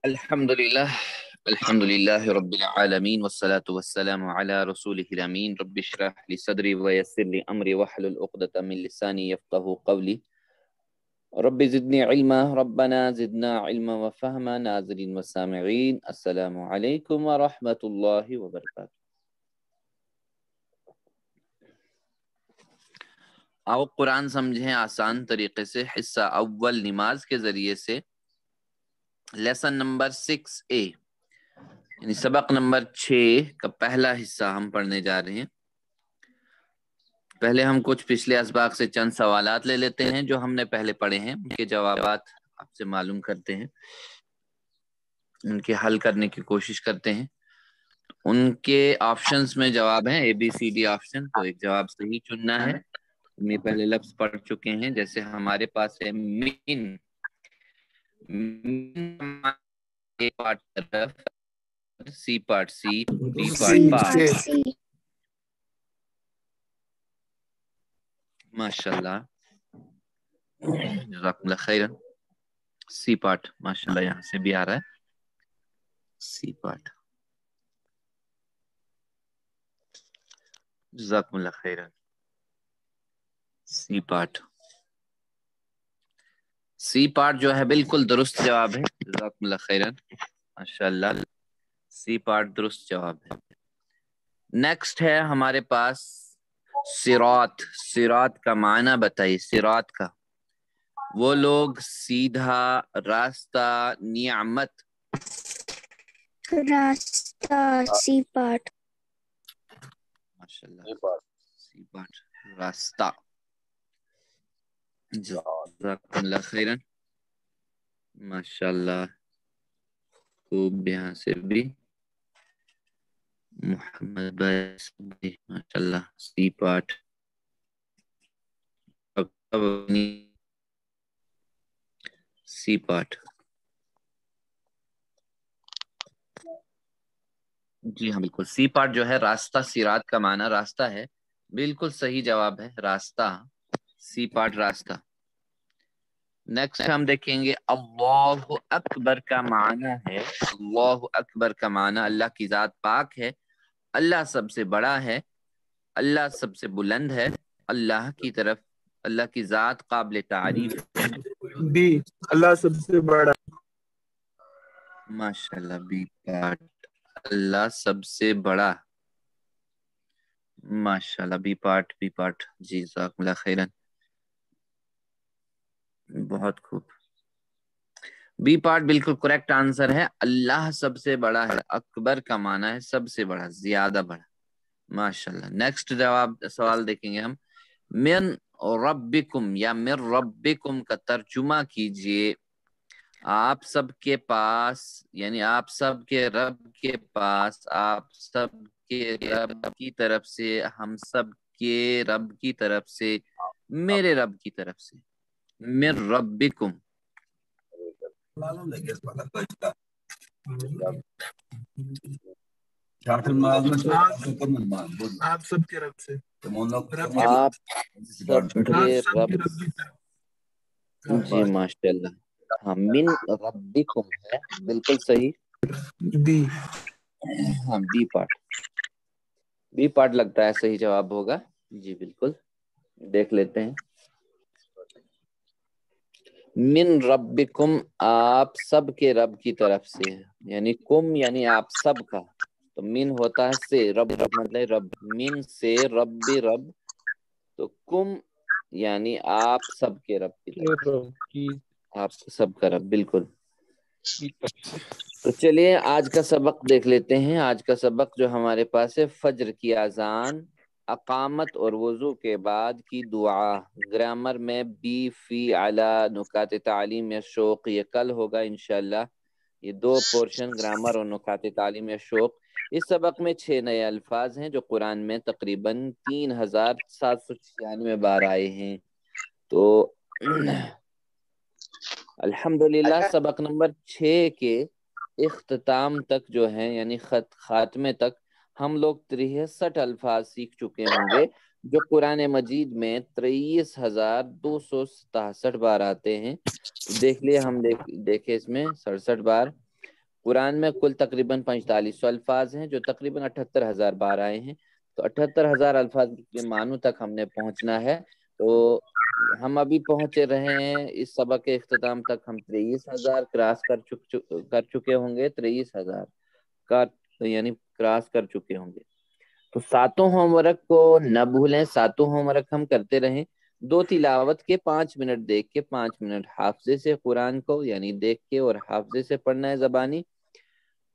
الحمد للہ رب العالمین والصلاة والسلام علی رسولہ الامین رب اشرح لی صدری ویسر لی امری واحلل عقدۃ من لسانی یفقہوا قولی رب زدنی علما ربنا زدنا علما وفہما ناظرین وسامعین السلام علیکم ورحمۃ اللہ وبرکاتہ۔ آؤ قرآن سمجھیں آسان طریقے سے، حصہ اول نماز کے ذریعے سے، لیسن نمبر 6A یعنی سبق نمبر 6 کا پہلا حصہ ہم پڑھنے جا رہے ہیں۔ پہلے ہم کچھ پچھلے اسباق سے چند سوالات لے لیتے ہیں جو ہم نے پہلے پڑھے ہیں، ان کے جوابات آپ سے معلوم کرتے ہیں، ان کے حل کرنے کی کوشش کرتے ہیں۔ ان کے آپشنز میں جواب ہیں ABCD آپشن، تو ایک جواب صحیح چننا ہے۔ ہم یہ پہلے لفظ پڑھ چکے ہیں، جیسے ہمارے پاس ہے من، A پارٹ طرف، C part C, B part پاس۔ ماشاء اللہ، جزاکم اللہ خیرن۔ سی پارٹ ماشاء اللہ یہاں سے بھی آ رہا ہے، سی پارٹ، جزاکم اللہ خیرن۔ سی پارٹ، سی پارٹ جو ہے بالکل درست جواب ہے، جزاکم اللہ خیرن، ماشاء اللہ، سی پارٹ درست جواب ہے۔ نیکسٹ ہے ہمارے پاس صراط۔ صراط کا معنی بتائیے، صراط کا۔ وہ لوگ سیدھا راستہ، نعمت، راستہ، سی پارٹ، ماشاء اللہ، سی پارٹ، راستہ، جزاکم اللہ خیرن، ماشاء اللہ، خوب، یہاں سے بھی محمد بھائی، ماشاء اللہ، سی پارٹ، سی پارٹ، جی ہاں بالکل، سی پارٹ جو ہے راستہ، صراط کا معنی راستہ ہے، بالکل صحیح جواب ہے، راستہ، سی پارٹ راستہ۔ نیکسٹ ہم دیکھیں گے اللہ اکبر کا معنی ہے۔ اللہ اکبر کا معنی اللہ کی ذات پاک ہے، اللہ سب سے بڑا ہے، اللہ سب سے بلند ہے، اللہ کی طرف، اللہ کی ذات قابل تعریف ہے۔ بی، اللہ سب سے بڑا، ماشاء اللہ، بی پارٹ، اللہ سب سے بڑا، ماشاء اللہ، بی پارٹ، بی پارٹ، جی جزاکم اللہ خیرن، بہت خوب، بی پارٹ بالکل کریکٹ آنسر ہے، اللہ سب سے بڑا ہے، اکبر کا معنی ہے سب سے بڑا، زیادہ بڑا، ماشاء اللہ۔ نیکسٹ سوال دیکھیں گے ہم، من ربکم یا من ربکم کا ترجمہ کیجئے، آپ سب کے پاس، یعنی آپ سب کے رب کے پاس، آپ سب کے رب کی طرف سے، ہم سب کے رب کی طرف سے، میرے رب کی طرف سے، من ربکم، آپ سب کے رب سے، آپ سب کے رب، جی ماشاء اللہ، ہاں، من ربکم ہے، بالکل صحیح، بی، ہاں، بی پارٹ، بی پارٹ لگتا ہے صحیح جواب ہوگا، جی بالکل، دیکھ لیتے ہیں۔ من ربکم، آپ سب کے رب کی طرف سے، یعنی کم یعنی آپ سب کا، تو من ہوتا ہے سے، رب مطلب رب، من سے رب، رب، تو کم یعنی آپ سب کے رب کی طرف سے، آپ سب کا رب، بالکل۔ تو چلیے آج کا سبق دیکھ لیتے ہیں۔ آج کا سبق جو ہمارے پاس ہے، فجر کی اذان، اقامت اور وضو کے بعد کی دعا، گرامر میں بی، فی، علی، نکات تعلیم یا شوق، یہ کل ہوگا انشاءاللہ، یہ دو پورشن گرامر اور نکات تعلیم یا شوق۔ اس سبق میں 6 نئے الفاظ ہیں جو قرآن میں تقریباً 3796 بار آئے ہیں۔ تو الحمدللہ سبق نمبر 6 کے اختتام تک جو ہیں، یعنی خاتمے تک، ہم لوگ 63 الفاظ سیکھ چکے ہوں گے جو قرآن مجید میں 23,267 بار آتے ہیں۔ تو دیکھ لیے ہم، دیکھے اس میں 67 بار قرآن میں کل تقریباً 4500 الفاظ ہیں جو تقریباً 78,000 بار آئے ہیں. تو 78,000 الفاظ کے معنوں تک ہم نے پہنچنا ہے. تو ہم ابھی پہنچ رہے ہیں اس سبق کے اختتام تک ہم 23,000 کراس کر چکے ہوں گے. 23,000 کا یعنی کراس کر چکے ہوں گے. تو 7 ہوم ورک کو نہ بھولیں. 7 ہوم ورک ہم کرتے رہیں. 2 تلاوت کے 5 منٹ دیکھ کے 5 منٹ حافظے سے قرآن کو یعنی دیکھ کے اور حافظے سے پڑھنا ہے زبانی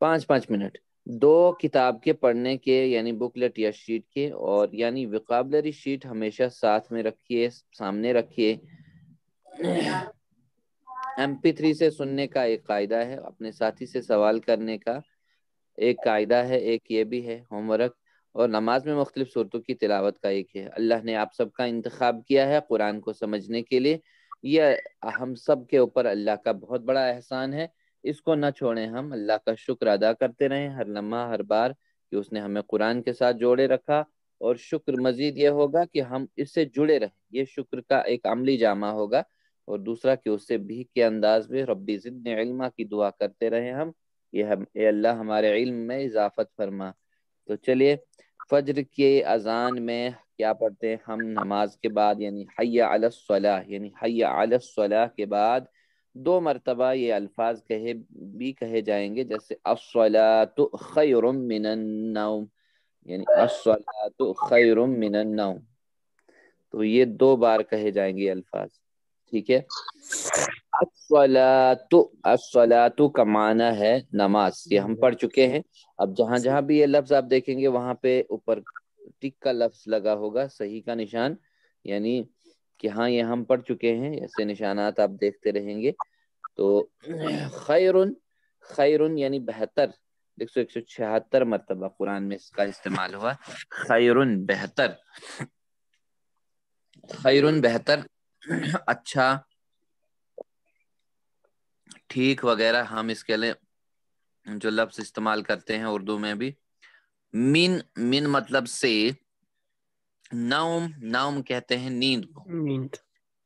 5 منٹ. 2 کتاب کے پڑھنے کے یعنی بکلیٹ یا شیٹ کے اور یعنی وکابلری شیٹ ہمیشہ ساتھ میں رکھیے سامنے رکھیے. MP3 سے سننے کا ایک قاعدہ ہے. اپنے ساتھی سے سوال کرنے کا ایک قاعدہ ہے. ایک یہ بھی ہے ہوم ورک. اور نماز میں مختلف صورتوں کی تلاوت کا ایک ہے. اللہ نے آپ سب کا انتخاب کیا ہے قرآن کو سمجھنے کے لیے. یہ ہم سب کے اوپر اللہ کا بہت بڑا احسان ہے. اس کو نہ چھوڑیں. ہم اللہ کا شکر ادا کرتے رہیں ہر لمحہ ہر بار کہ اس نے ہمیں قرآن کے ساتھ جوڑے رکھا. اور شکر مزید یہ ہوگا کہ ہم اس سے جڑے رہیں. یہ شکر کا ایک عملی جامہ ہوگا. اور دوسرا کہ اس سے بھی کے انداز میں ربی زدنی علما کی دعا کرتے رہیں ہم. اے اللہ ہمارے علم میں اضافت فرما. تو چلیے فجر کی اذان میں کیا پڑھتے ہیں ہم نماز کے بعد یعنی حی علی الصلاح یعنی حی علی الصلاح کے بعد 2 مرتبہ یہ الفاظ کہے جائیں گے جیسے الصلاۃ خیر من النوم یعنی الصلاۃ خیر من النوم. تو یہ 2 بار کہے جائیں گے الفاظ. ٹھیک ہے. الصلاۃ کا معنی ہے نماز. یہ ہم پڑھ چکے ہیں. اب جہاں جہاں بھی یہ لفظ آپ دیکھیں گے وہاں پہ اوپر ٹک کا لفظ لگا ہوگا صحیح کا نشان یعنی کہ ہاں یہ ہم پڑھ چکے ہیں. ایسے نشانات آپ دیکھتے رہیں گے. تو خیرن یعنی بہتر 176 مرتبہ قرآن میں اس کا استعمال ہوا. خیرن بہتر. خیرن بہتر اچھا ٹھیک وغیرہ ہم اس کے لیے جو لفظ استعمال کرتے ہیں اردو میں بھی. من مطلب سے. نوم کہتے ہیں نیند کو.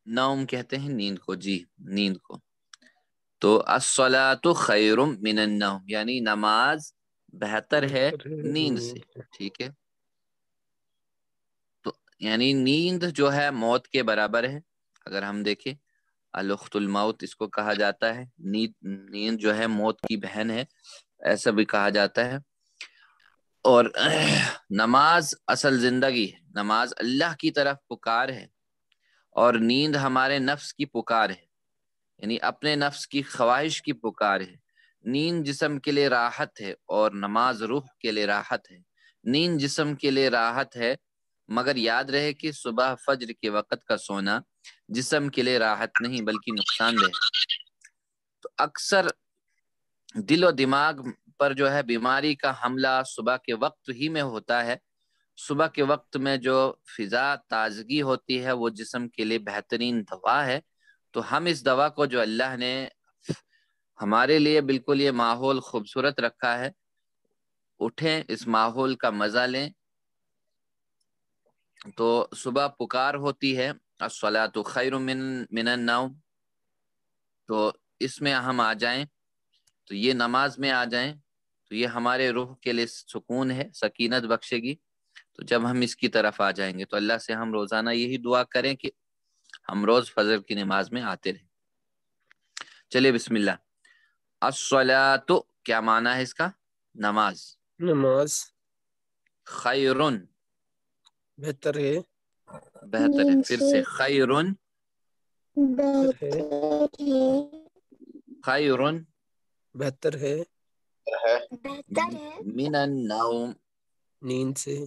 نوم کہتے ہیں نیند کو. جی نیند کو. تو الصلاۃ خیر من النوم یعنی نماز بہتر ہے نیند سے. ٹھیک ہے. تو یعنی نیند جو ہے موت کے برابر ہے. اگر ہم دیکھیں الاخت الموت اس کو کہا جاتا ہے. نیند جو ہے موت کی بہن ہے ایسا بھی کہا جاتا ہے. اور نماز اصل زندگی ہے. نماز اللہ کی طرف پکار ہے اور نیند ہمارے نفس کی پکار ہے یعنی اپنے نفس کی خواہش کی پکار ہے. نیند جسم کے لیے راحت ہے اور نماز روح کے لیے راحت ہے. نیند جسم کے لیے راحت ہے مگر یاد رہے کہ صبح فجر کے وقت کا سونا جسم کے لیے راحت نہیں بلکہ نقصان دہ. تو اکثر دل و دماغ پر جو ہے بیماری کا حملہ صبح کے وقت ہی میں ہوتا ہے. صبح کے وقت میں جو فضا تازگی ہوتی ہے وہ جسم کے لیے بہترین دوا ہے. تو ہم اس دوا کو جو اللہ نے ہمارے لیے بالکل یہ ماحول خوبصورت رکھا ہے اٹھیں اس ماحول کا مزہ لیں. تو صبح پکار ہوتی ہے الصلاۃ خیر من النوم. تو اس میں ہم آ جائیں تو یہ نماز میں آ جائیں تو یہ ہمارے روح کے لیے سکون ہے سکینت بخشے گی. تو جب ہم اس کی طرف آ جائیں گے تو اللہ سے ہم روزانہ یہی دعا کریں کہ ہم روز فجر کی نماز میں آتے رہیں. چلیے بسم اللہ. الصلاۃ کیا معنی ہے اس کا؟ نماز. خیرن بہتر ہے. بہتر ہے. پھر سے خیرن خیرن بہتر ہے من النوم نیند سے.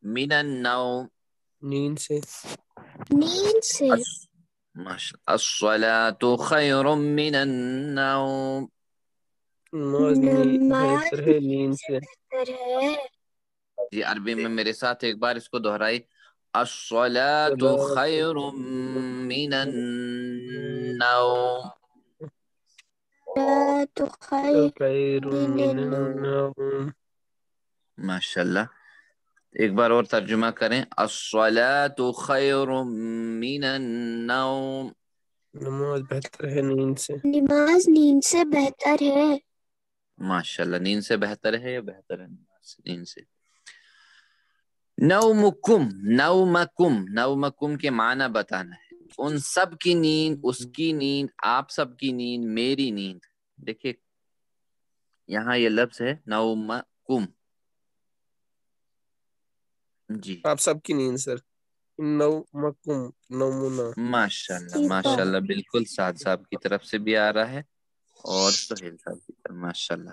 من النوم نیند سے. الصلاۃ خیر من النوم. نماز بہتر ہے نیند سے. جی عربی میں میرے ساتھ ایک بار اس کو دہرائی. الصلاۃ خیر من النوم. خیر من النوم. ماشاء اللہ. ایک بار اور ترجمہ کریں. الصلاۃ خیر من النوم. نماز بہتر ہے نیند سے. نماز نیند سے بہتر ہے. ماشاءاللہ، نیند سے بہتر ہے یا بہتر ہے نیند سے؟ نومکم، نومکم کے معنی بتانا ہے. ان سب کی نیند، اس کی نیند، آپ سب کی نیند، میری نیند. دیکھیے یہاں یہ لفظ ہے نومکم. جی آپ سب کی نیند سر. نومکم، نومنا. ماشاءاللہ صفات. ماشاءاللہ، بالکل سعد صاحب کی طرف سے بھی آ رہا ہے اور سہیل صاحب کی طرف. ماشاءاللہ.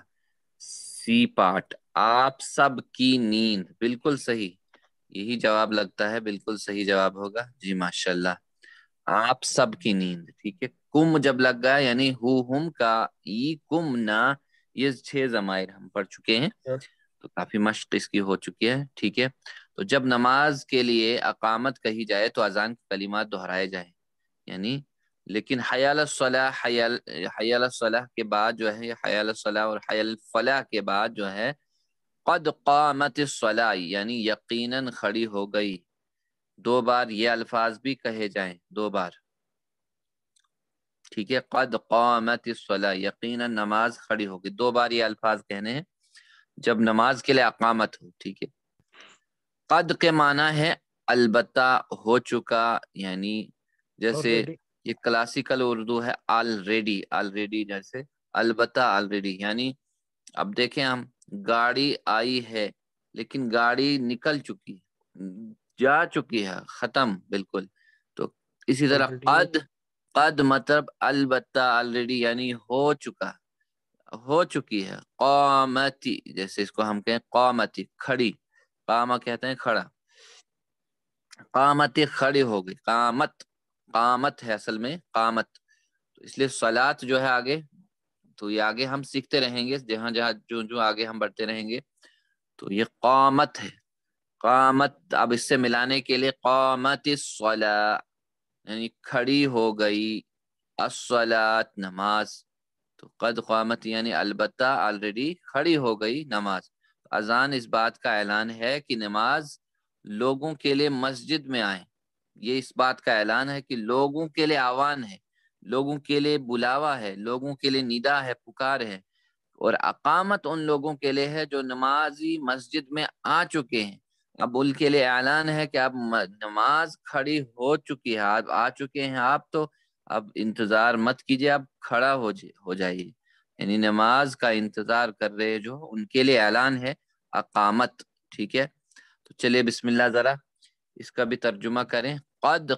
سی پارٹ، آپ سب کی نیند، بالکل صحیح. یہی جواب لگتا ہے بالکل صحیح جواب ہوگا. جی ماشاءاللہ، آپ سب کی نیند. ٹھیک ہے، کم جب لگ گیا یعنی ہم کا ای کم نا، یہ 6 ضمائر ہم پڑھ چکے ہیں تو کافی مشق اس کی ہو چکی ہے. ٹھیک ہے، تو جب نماز کے لیے اقامت کہی جائے تو اذان کے کلمات دہرائے جائیں یعنی. لیکن حی علی الصلاح، حی علی الصلاح کے بعد جو ہے، حی علی الصلاح اور حی علی الفلاح کے بعد جو ہے قد قامت الصلاح یعنی یقیناً کھڑی ہو گئی. 2 بار یہ الفاظ بھی کہے جائیں، 2 بار. ٹھیک ہے، قد قامت الصلاح یقیناً نماز کھڑی ہوگی. 2 بار یہ الفاظ کہنے ہیں جب نماز کے لیے اقامت ہو. ٹھیک ہے، قد کے معنی ہے البتہ، ہو چکا، یعنی جیسے Already. یہ کلاسیکل اردو ہے آلریڈی. آلریڈی جیسے البتہ آلریڈی یعنی اب دیکھیں ہم، گاڑی آئی ہے لیکن گاڑی نکل چکی، جا چکی ہے، ختم بالکل. تو اسی طرح Already. قد مطلب البتہ آلریڈی یعنی ہو چکا، ہو چکی ہے. قامتی جیسے اس کو ہم کہیں قامتی کھڑی، قامہ کہتے ہیں کھڑا، قامتی کھڑی ہو گئی. قامت ہے اصل میں قامت. تو اس لیے صلات جو ہے آگے، تو یہ آگے ہم سیکھتے رہیں گے جہاں جہاں جو آگے ہم بڑھتے رہیں گے. تو یہ قامت ہے، قامت. اب اس سے ملانے کے لیے قامت الصلاۃ یعنی کھڑی ہو گئی، الصلاۃ نماز. تو قد قامت یعنی البتہ آلریڈی کھڑی ہو گئی نماز. اذان اس بات کا اعلان ہے کہ نماز لوگوں کے لیے مسجد میں آئیں. یہ اس بات کا اعلان ہے کہ لوگوں کے لیے آوان ہے، لوگوں کے لیے بلاوا ہے، لوگوں کے لیے ندا ہے، پکار ہے. اور اقامت ان لوگوں کے لیے ہے جو نمازی مسجد میں آ چکے ہیں. اب ان کے لیے اعلان ہے کہ اب نماز کھڑی ہو چکی ہے، آپ آ چکے ہیں آپ، تو اب انتظار مت کیجیے، اب کھڑا ہو جائیے. یعنی نماز کا انتظار کر رہے جو ان کے لیے اعلان ہے اقامت. ٹھیک ہے، تو چلیے بسم اللہ ذرا اس کا بھی ترجمہ کریں. قد،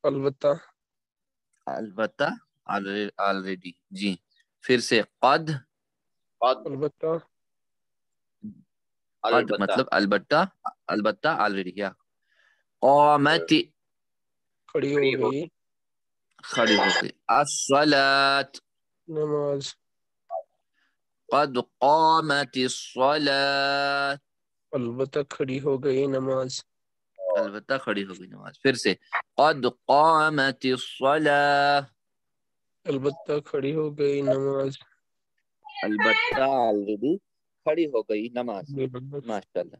البتہ. البتہ، آلریڈی. جی پھر سے قد، البتہ. قد مطلب البتہ، البتہ آلریڈی. کیا قامت کھڑی ہو گئی کھڑی ہو گئی. الصلاۃ نماز. قد قامت الصلاۃ البتہ کھڑی ہو گئی نماز. البتہ کھڑی ہو گئی نماز. پھر سے قد قامت الصلاۃ البتہ کھڑی ہو گئی نماز. البتہ آلریڈی کھڑی ہو گئی نماز. ماشاءاللہ.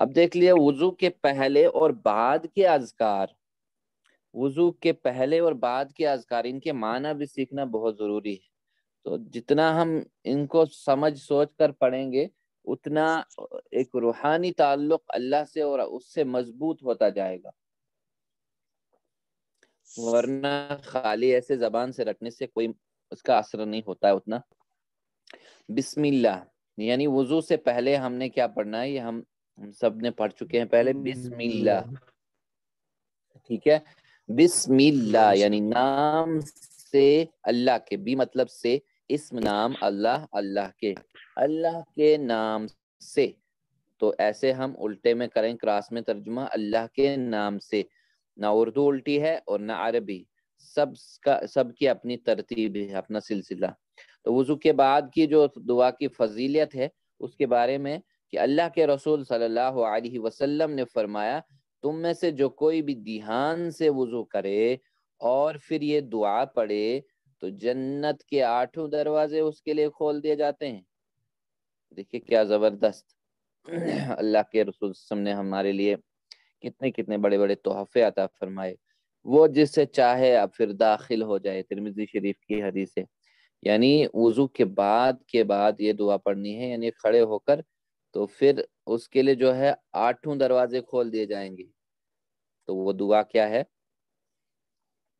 اب دیکھ لیا وضو کے پہلے اور بعد کے اذکار، وضو کے پہلے اور بعد کے اذکار، ان کے معنی بھی سیکھنا بہت ضروری ہے. تو جتنا ہم ان کو سمجھ سوچ کر پڑھیں گے اتنا ایک روحانی تعلق اللہ سے اور اس سے مضبوط ہوتا جائے گا. ورنہ خالی ایسے زبان سے رٹنے سے کوئی اس کا اثر نہیں ہوتا ہے اتنا. بسم اللہ یعنی وضو سے پہلے ہم نے کیا پڑھنا ہے، یہ ہم سب نے پڑھ چکے ہیں پہلے. بسم اللہ. ٹھیک ہے، بسم اللہ یعنی نام سے اللہ کے، بھی مطلب سے، اسم نام اللہ، اللہ کے نام سے. تو ایسے ہم الٹے میں کریں کراس میں ترجمہ، اللہ کے نام سے. نہ اردو الٹی ہے اور نہ عربی، سب کی اپنی ترتیب ہے، اپنا سلسلہ. تو وضو کے بعد کی جو دعا کی فضیلت ہے اس کے بارے میں کہ اللہ کے رسول صلی اللہ علیہ وسلم نے فرمایا تم میں سے جو کوئی بھی دھیان سے وضو کرے اور پھر یہ دعا پڑھے تو جنت کے 8 دروازے اس کے لیے کھول دیے جاتے ہیں. دیکھیے کیا زبردست اللہ کے رسول صلی اللہ علیہ وسلم نے ہمارے لیے کتنے کتنے بڑے بڑے تحفے عطا فرمائے. وہ جس سے چاہے اب پھر داخل ہو جائے، ترمذی شریف کی حدیث ہے، یعنی وضو کے بعد یہ دعا پڑھنی ہے، یعنی کھڑے ہو کر، تو پھر اس کے لیے جو ہے 8 دروازے کھول دیے جائیں گے. تو وہ دعا کیا ہے؟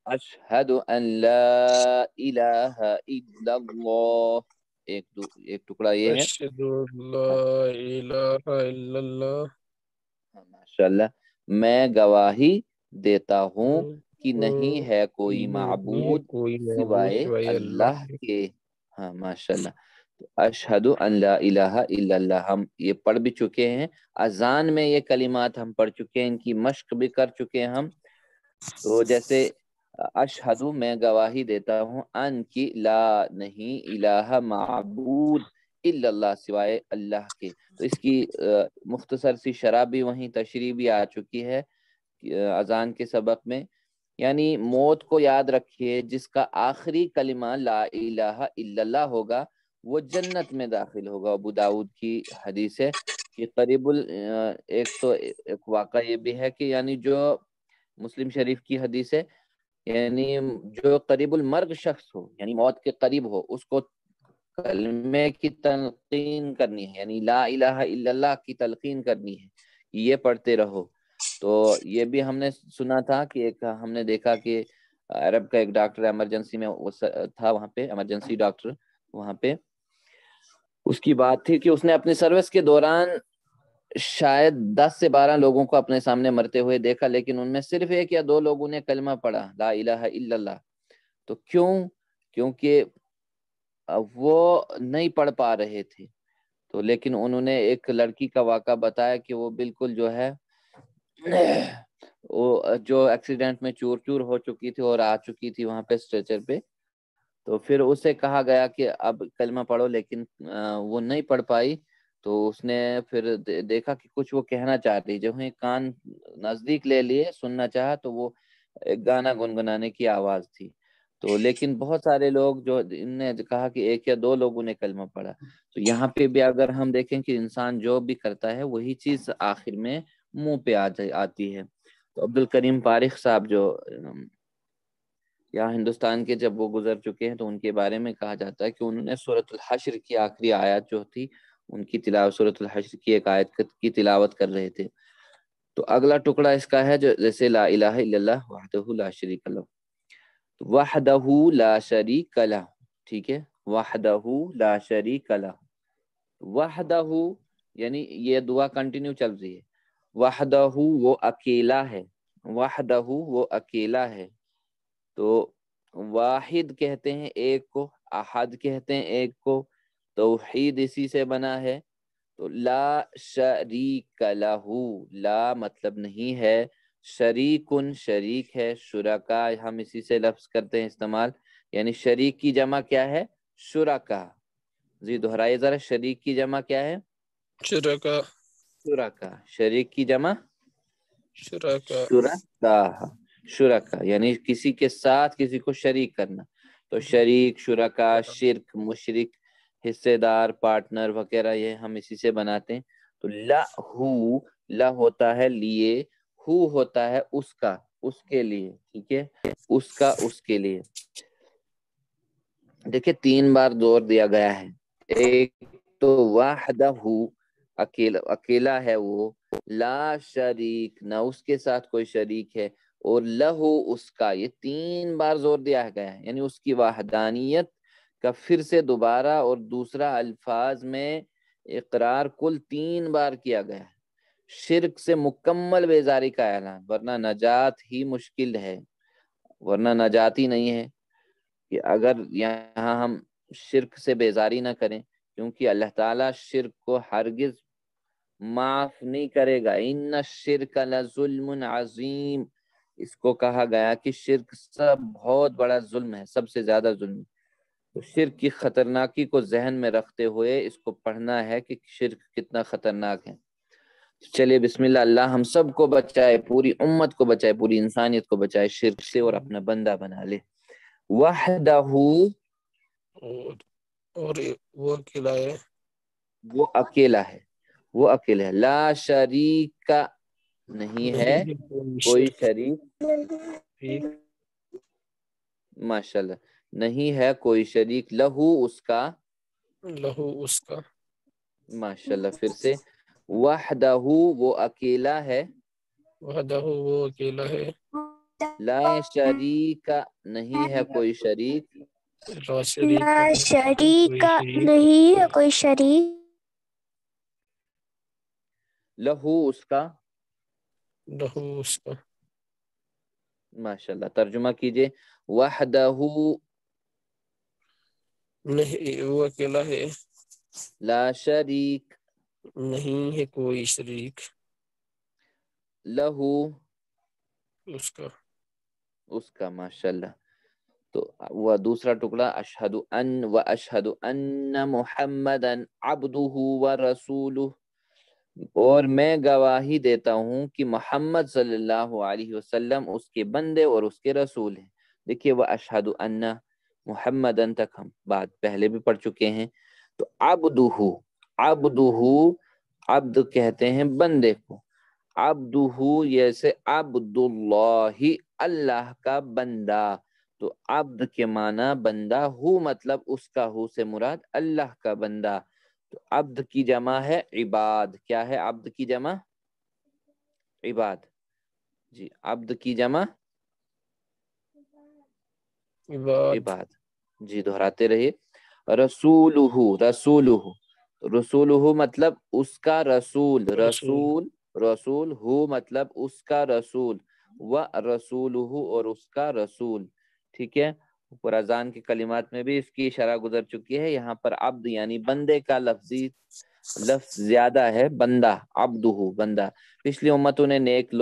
اشہد ان لا الہ الا اللہ. ایک ٹکڑا یہ ہے. اشہد ان لا الہ الا اللہ ماشاء اللہ. میں گواہی دیتا ہوں کہ نہیں ہے کوئی نہیں معبود کوئی معبود سوائے سوائے اللہ اللہ کے. ہاں ماشاء اللہ. اشہد ان لا الہ الا اللہ ہم یہ پڑھ بھی چکے ہیں، اذان میں یہ کلمات ہم پڑھ چکے ہیں، ان کی مشق بھی کر چکے ہیں ہم. تو جیسے اشہد میں گواہی دیتا ہوں، ان کی لا نہیں الہ معبود الا اللہ سوائے اللہ کے. تو اس کی مختصر سی شرح بھی وہیں تشریح بھی آ چکی ہے اذان کے سبق میں. یعنی موت کو یاد رکھیے، جس کا آخری کلمہ لا الہ الا اللہ ہوگا وہ جنت میں داخل ہوگا. ابو داؤد کی حدیث ہے کہ قریب ایک واقعہ یہ بھی ہے کہ یعنی جو مسلم شریف کی حدیث ہے، یعنی جو قریب المرگ شخص ہو، یعنی موت کے قریب ہو، اس کو کلمے کی تلقین کرنی ہے، یعنی لا الہ الا اللہ کی تلقین کرنی ہے، یہ پڑھتے رہو. تو یہ بھی ہم نے سنا تھا کہ ہم نے دیکھا کہ عرب کا ایک ڈاکٹر ایمرجنسی میں تھا، وہاں پہ ایمرجنسی ڈاکٹر، وہاں پہ اس کی بات تھی کہ اس نے اپنی سروس کے دوران شاید 10 سے 12 لوگوں کو اپنے سامنے مرتے ہوئے دیکھا، لیکن ان میں صرف 1 یا 2 لوگوں نے کلمہ پڑھا لا الہ الا اللہ. تو کیونکہ وہ نہیں پڑھ پا رہے تھے. تو لیکن انہوں نے ایک لڑکی کا واقعہ بتایا کہ وہ بالکل جو ہے وہ جو ایکسیڈنٹ میں چور چور ہو چکی تھی اور آ چکی تھی وہاں پہ اسٹریچر پہ. تو پھر اسے کہا گیا کہ اب کلمہ پڑھو، لیکن وہ نہیں پڑھ پائی. تو اس نے پھر دیکھا کہ کچھ وہ کہنا چاہتی، جب وہ کان نزدیک لے لیے سننا چاہا تو وہ ایک گانا گنگنانے کی آواز تھی. تو لیکن بہت سارے لوگ جو ان نے کہا کہ 1 یا 2 لوگوں نے کلمہ پڑھا. تو یہاں پہ بھی اگر ہم دیکھیں کہ انسان جو بھی کرتا ہے وہی چیز آخر میں منہ پہ آتی ہے. تو عبد الکریم فارغ صاحب جو یہاں ہندوستان کے جب وہ گزر چکے ہیں، تو ان کے بارے میں کہا جاتا ہے کہ انہوں نے سورۃ الحشر کی آخری آیات جو تھی ان کی تلاوت، سورۃ الحشر کی ایک آیت کی تلاوت کر رہے تھے. تو اگلا ٹکڑا اس کا ہے جو جیسے لا الہ الا اللہ وحدہ لا شریک لہ، وحدہ لا شریک لہ، ٹھیک ہے، وحدہ لا شریک لہ. وحدہ یعنی یہ دعا کنٹینیو چل رہی ہے. وحدہ وہ اکیلا ہے، وحدہ وہ اکیلا ہے. تو واحد کہتے ہیں ایک کو، احد کہتے ہیں ایک کو، توحید اسی سے بنا ہے. تو لا شریک لہ، لا مطلب نہیں ہے، شریکن شریک ہے، شرکا ہم اسی سے لفظ کرتے ہیں استعمال، یعنی شریک کی جمع کیا ہے؟ شرکا. جی دہرائیے ذرا، شریک کی جمع کیا ہے؟ شرکا. شرکا. شریک کی جمع شرکا. شرکا یعنی کسی کے ساتھ کسی کو شریک کرنا. تو شریک، شرکا، شرک، مشرک، حصے دار، پارٹنر وغیرہ یہ ہم اسی سے بناتے ہیں. تو لا ہوتا ہے لیے، ہو ہوتا ہے اس کا، اس کے لیے، ٹھیک ہے، اس کا، اس کے لیے. دیکھیں 3 بار زور دیا گیا ہے. ایک تو وحدہ، اکیلا ہے وہ، لا شریک نہ اس کے ساتھ کوئی شریک ہے، اور لہو اس کا، یہ 3 بار زور دیا گیا ہے، یعنی اس کی وحدانیت کا پھر سے دوبارہ اور دوسرا الفاظ میں اقرار کل 3 بار کیا گیا ہے. شرک سے مکمل بیزاری کا اعلان، ورنہ نجات ہی مشکل ہے، ورنہ نجات ہی نہیں ہے کہ اگر یہاں ہم شرک سے بیزاری نہ کریں، کیونکہ اللہ تعالیٰ شرک کو ہرگز معاف نہیں کرے گا. ان الشرک لظلم عظیم، اس کو کہا گیا کہ شرک سب بہت بڑا ظلم ہے، سب سے زیادہ ظلم. تو شرک کی خطرناکی کو ذہن میں رکھتے ہوئے اس کو پڑھنا ہے کہ شرک کتنا خطرناک ہے. چلیے بسم اللہ. اللہ ہم سب کو بچائے، پوری امت کو بچائے، پوری انسانیت کو بچائے شرک سے، اور اپنا بندہ بنا لے. وحدہ اور وہ اکیلا ہے، وہ اکیلا ہے، وہ اکیلا ہے. لا شریک نہیں ہے کوئی شریک، ماشاءاللہ، نہیں ہے کوئی شریک، لہو اس کا، لہو اس کا، ماشاءاللہ، پھر سے وحدہ وہ اکیلا ہے، وحدہ وہ اکیلا ہے، لا شریک نہیں ہے کوئی شریک، لا شریک لا کوئی شریک شریک، نہیں ہے کوئی شریک، لہو اس کا، لہو اس کا، ماشاءاللہ، ترجمہ کیجئے، وحدہ نہیں وہ اکیلا ہے، لا شریک نہیں ہے کوئی شریک، لہو اس کا، ماشاءاللہ۔ تو وہ دوسرا ٹکڑا، اشہد ان محمدا عبدہ ورسولہ، اور میں گواہی دیتا ہوں کہ محمد صلی اللہ علیہ وسلم اس کے بندے اور اس کے رسول ہیں۔ دیکھیے وہ اشہد ان محمدن تک ہم بات پہلے بھی پڑھ چکے ہیں۔ تو عبدہ عبد کہتے ہیں بندے کو، عبدہ جیسے عبد اللہ، اللہ کا بندہ، تو عبد کے معنی بندہ، ہو مطلب اس کا، ہو سے مراد اللہ کا بندہ، تو عبد کی جمع ہے عباد، کیا ہے عبد کی جمع؟ عباد، جی عبد کی جمع عباد، جی دہراتے رہیے۔ رسولہ مطلب اس کا رسول، رسول ہو مطلب اس کا رسول، و رسولہ اور اس کا رسول، ٹھیک ہے۔ اوپر اذان کے کلمات میں بھی اس کی شرح گزر چکی ہے، یہاں پر عبد یعنی بندے کا لفظ زیادہ ہے، بندہ، عبدہ بندہ۔ پچھلی امتوں نے نیک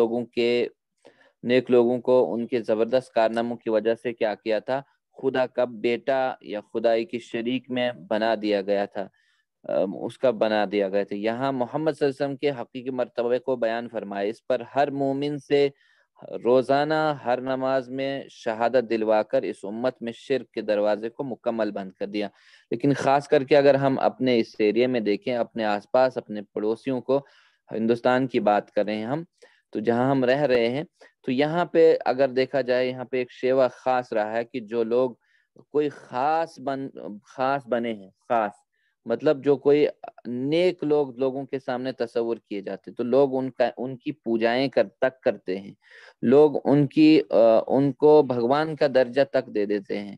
لوگوں کو ان کے زبردست کارناموں کی وجہ سے کیا کیا تھا؟ خدا کا بیٹا یا خدائی کی شریک میں بنا دیا گیا تھا، اس کا بنا دیا گیا تھا۔ یہاں محمد صلی اللہ علیہ وسلم کے حقیقی مرتبے کو بیان فرمایا، اس پر ہر مومن سے روزانہ ہر نماز میں شہادت دلوا کر اس امت میں شرک کے دروازے کو مکمل بند کر دیا۔ لیکن خاص کر کے اگر ہم اپنے اس ایریے میں دیکھیں، اپنے آس پاس اپنے پڑوسیوں کو، ہندوستان کی بات کر رہے ہیں ہم، تو جہاں ہم رہ رہے ہیں، تو یہاں پہ اگر دیکھا جائے، یہاں پہ ایک شیوہ خاص رہا ہے کہ جو لوگ کوئی خاص بنے ہیں، خاص مطلب جو کوئی نیک لوگوں کے سامنے تصور کیے جاتے، تو لوگ ان کی پوجائیں تک کرتے ہیں، لوگ ان کو بھگوان کا درجہ تک دے دیتے ہیں۔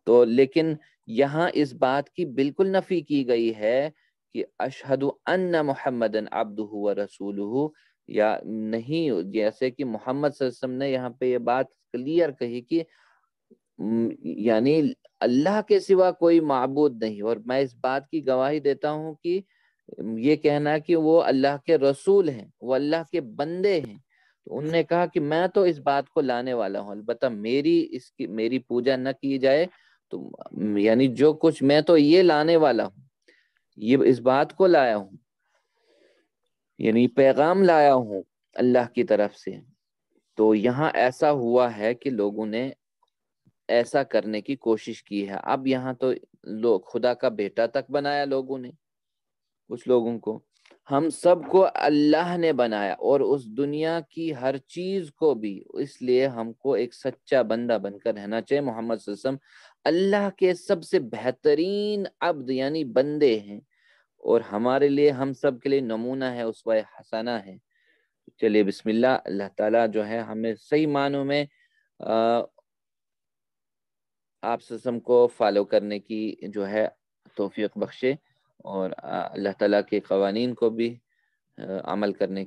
تو لیکن یہاں اس بات کی بالکل نفی کی گئی ہے کہ اشہد ان محمدن عبدہ و رسولہ، یا نہیں، جیسے کہ محمد صلی اللہ علیہ وسلم نے یہاں پہ یہ بات کلیئر کہی کہ یعنی اللہ کے سوا کوئی معبود نہیں، اور میں اس بات کی گواہی دیتا ہوں کہ یہ کہنا کہ وہ اللہ کے رسول ہیں، وہ اللہ کے بندے ہیں، تو انہوں نے کہا کہ میں تو اس بات کو لانے والا ہوں، البتہ میری پوجا نہ کی جائے، تو یعنی جو کچھ میں تو یہ لانے والا ہوں، یہ اس بات کو لایا ہوں، یعنی پیغام لایا ہوں اللہ کی طرف سے۔ تو یہاں ایسا ہوا ہے کہ لوگوں نے ایسا کرنے کی کوشش کی ہے، اب یہاں تو لوگ خدا کا بیٹا تک بنایا لوگوں نے، کچھ لوگوں کو، ہم سب کو اللہ نے بنایا، اور اس دنیا کی ہر چیز کو بھی، اس لیے ہم کو ایک سچا بندہ بن کر رہنا چاہیے۔ محمد صلی اللہ علیہ وسلم اللہ کے سب سے بہترین عبد یعنی بندے ہیں، اور ہمارے لیے، ہم سب کے لیے نمونہ ہے، اسوہ حسنہ ہے۔ چلیے بسم اللہ، اللہ تعالیٰ جو ہے ہمیں صحیح معنوں میں آپ سسم کو فالو کرنے کی جو ہے توفیق بخشے، اور اللہ تعالیٰ کے قوانین کو بھی عمل کرنے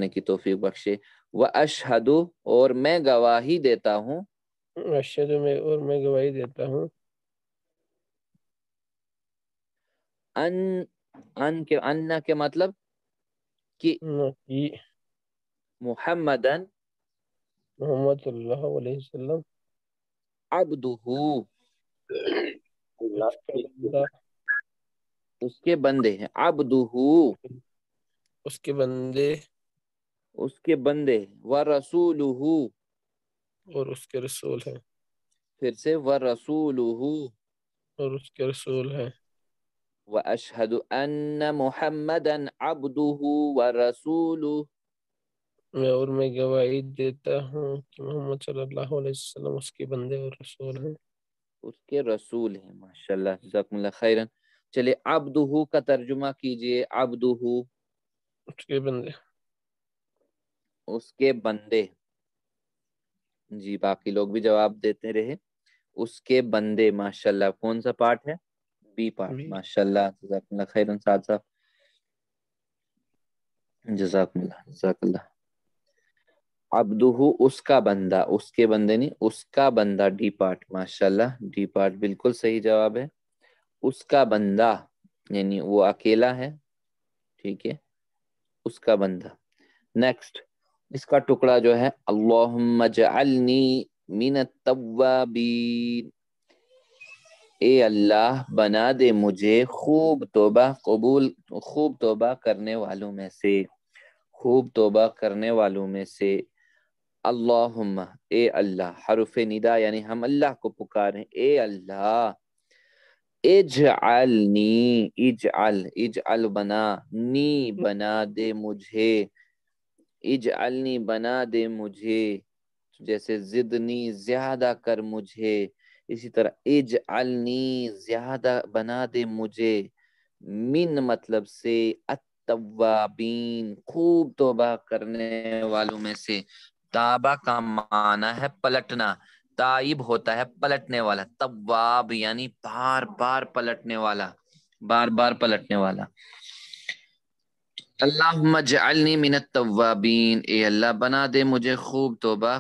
کی توفیق بخشے۔ وَأَشْهَدُ اور میں گواہی دیتا ہوں، اشہد میں اور میں گواہی دیتا ہوں، ان کے مطلب کہ کہ محمدن محمد صلی اللہ علیہ وسلم عبدہ اس کا بندہ، اس کے بندے ہیں، عبدہ اس کے بندے اس کے بندے، ورسولہ اور اس کے رسول ہیں، پھر سے ورسولہ، اور اس کے رسول ہیں۔ وَأَشْهَدُ أَنَّ مُحَمَّدًا عَبْدُهُ وَرَسُولُهُ میں گواہی دیتا ہوں کہ محمد صلی اللہ علیہ وسلم اس کے بندے اور رسول ہیں. اس کے رسول ہیں. ماشاءاللہ جزاکم اللہ خیرن. چلیے عبدہ کا ترجمہ کیجئے. عبدہ اس کے بندے. اس کے بندے. جی باقی لوگ بھی جواب دیتے رہے. اس کے بندے. ماشاءاللہ کون سا پارٹ ہے؟ B part. بھی. ماشاءاللہ جزاکم اللہ خیرن. ساتھ ساتھ جزاکم اللہ جزاک اللہ. عبدہ اس کا بندہ. اس کے بندے نہیں، اس کا بندہ. D part. ماشاءاللہ ڈی پارٹ بالکل صحیح جواب ہے. اس کا بندہ یعنی وہ اکیلا ہے. ٹھیک ہے، اس کا بندہ. نیکسٹ اس کا ٹکڑا جو ہے اللہم اجعلنی من التوابین. اے اللہ بنا دے مجھے خوب توبہ قبول، خوب توبہ کرنے والوں میں سے، خوب توبہ کرنے والوں میں سے. اللہم اے اللہ. حرف ندا یعنی ہم اللہ کو پکاریں. اے اللہ اجعلنی. اجعل بنا، نی بنا دے مجھے. اجعلنی بنا دے مجھے. جیسے زدنی زیادہ کر مجھے، اسی طرح اجعلنی زیادہ بنا دے مجھے. من مطلب سے التوابین خوب توبہ کرنے والوں میں سے. تابہ کا معنی ہے پلٹنا. تائب ہوتا ہے پلٹنے والا. تواب یعنی بار بار پلٹنے والا، بار بار پلٹنے والا. اللہم اجعلنی من التوابین. اے اللہ بنا دے مجھے خوب توبہ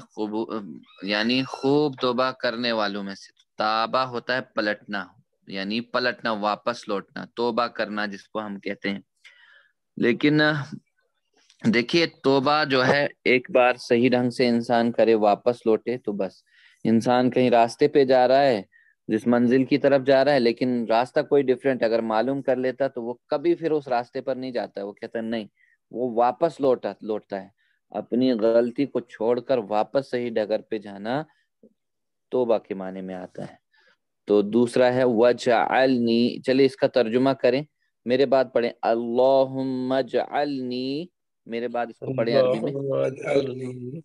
یعنی خوب توبہ کرنے والوں میں سے. تابہ ہوتا ہے پلٹنا، یعنی پلٹنا، واپس لوٹنا، توبہ کرنا جس کو ہم کہتے ہیں. لیکن دیکھیے توبہ جو ہے ایک بار صحیح ڈھنگ سے انسان کرے، واپس لوٹے تو بس. انسان کہیں راستے پہ جا رہا ہے، جس منزل کی طرف جا رہا ہے، لیکن راستہ کوئی ڈیفرنٹ اگر معلوم کر لیتا تو وہ کبھی پھر اس راستے پر نہیں جاتا. وہ کہتا نہیں، وہ واپس لوٹتا ہے. اپنی غلطی کو چھوڑ کر واپس صحیح ڈگر پہ جانا توبہ کے معنی میں آتا ہے. تو دوسرا ہے وجعلنی. چلیے اس کا ترجمہ کریں، میرے بعد پڑھیں. اللہم اجعلنی، میرے بعد اس کو پڑھیں عربی میں. اللہم اجعلنی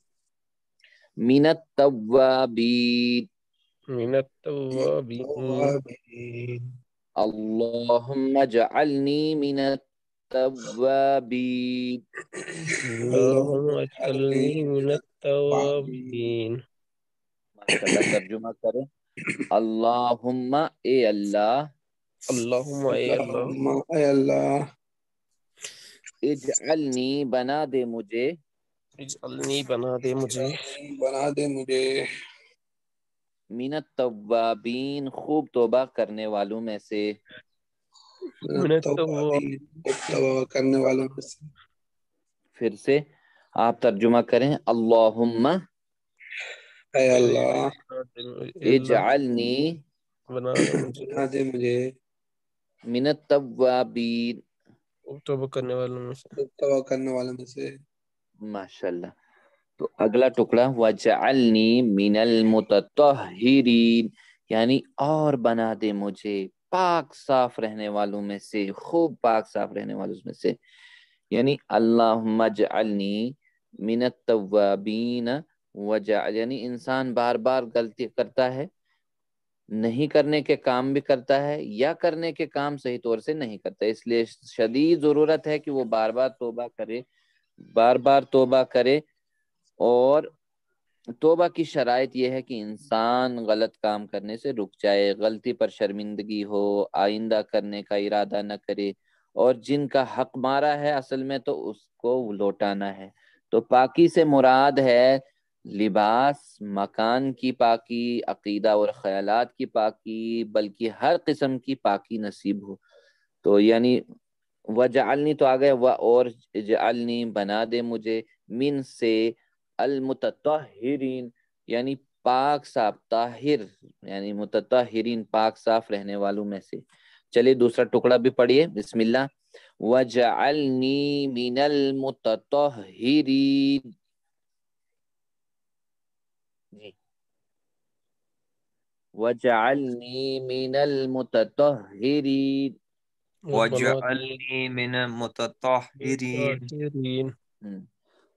من التوابین. من التوابین. اللہم اجعلنی من التوابین. اللہم اجعلنی من التوابین. ماشاءاللہ ترجمہ کریں. اللہم اے اللہ، اللہم اے اللہ اے اللہ اجعلنی بنا دے مجھے، اجعلنی بنا دے مجھے بنا دے مجھے من التوابین خوب توبہ کرنے والوں میں سے. من التوابین. توبہ کرنے والوں میں سے. پھر سے آپ ترجمہ کریں. اللہم اے اللہ اجعلنی بنا دے مجھے بنا دے مجھے من التوابین. توبہ کرنے والوں میں سے. توبہ کرنے والوں میں سے. ماشاءاللہ. تو اگلا ٹکڑا وجعلنی من المتطہرین، یعنی اور بنا دے مجھے پاک صاف رہنے والوں میں سے، خوب پاک صاف رہنے والوں میں سے. یعنی اللہم اجعلنی من التوابین یعنی انسان بار بار غلطی کرتا ہے، نہیں کرنے کے کام بھی کرتا ہے یا کرنے کے کام صحیح طور سے نہیں کرتا. اس لیے شدید ضرورت ہے کہ وہ بار بار توبہ کرے، بار بار توبہ کرے. اور توبہ کی شرائط یہ ہے کہ انسان غلط کام کرنے سے رک جائے، غلطی پر شرمندگی ہو، آئندہ کرنے کا ارادہ نہ کرے، اور جن کا حق مارا ہے اصل میں تو اس کو لوٹانا ہے. تو پاکی سے مراد ہے لباس، مکان کی پاکی، عقیدہ اور خیالات کی پاکی، بلکہ ہر قسم کی پاکی نصیب ہو. تو یعنی وجعلنی تو آگئے، اور اجعلنی بنا دے مجھے، من سے، المتطہرین یعنی پاک صاف، طاہر یعنی متطہرین پاک صاف رہنے والوں میں سے. چلیے دوسرا ٹکڑا بھی پڑھیے. بسم اللہ. وجعلنی من المتطہرین. جی وجعلنی من المتطہرین. اور بنا دے وَاجْعَلْنِي مِنَ الْمُتَطَهِّرِينَ. مطہرین.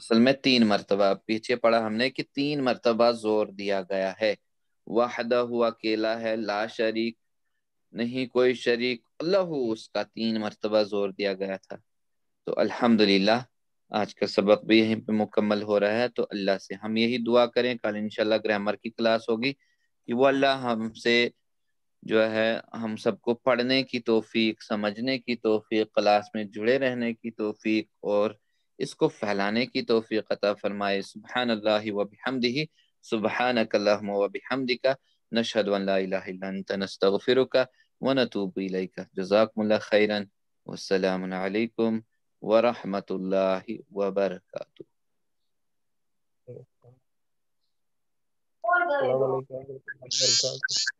اصل میں 3 مرتبہ، پیچھے پڑھا ہم نے کہ 3 مرتبہ زور دیا گیا ہے. وحدہ ہوا اکیلا ہے، لا شریک نہیں کوئی شریک، اللہ اس کا 3 مرتبہ زور دیا گیا تھا. تو الحمدللہ آج کا سبق بھی یہیں پہ مکمل ہو رہا ہے. تو اللہ سے ہم یہی دعا کریں، کل انشاءاللہ گرامر کی کلاس ہوگی، کہ وہ اللہ ہم سے جو ہے ہم سب کو پڑھنے کی توفیق، سمجھنے کی توفیق، کلاس میں جڑے رہنے کی توفیق اور اس کو پھیلانے کی توفیق عطا فرمائے. سبحان اللہ و بحمدہ، سبحانک اللہم و بحمدک، نشہد ان لا الہ الا انت نستغفرک ونتوب الیک. جزاکم اللہ خیرا، والسلام علیکم ورحمۃ اللہ وبرکاتہ. السلام علیکم ورحمۃ اللہ وبرکاتہ.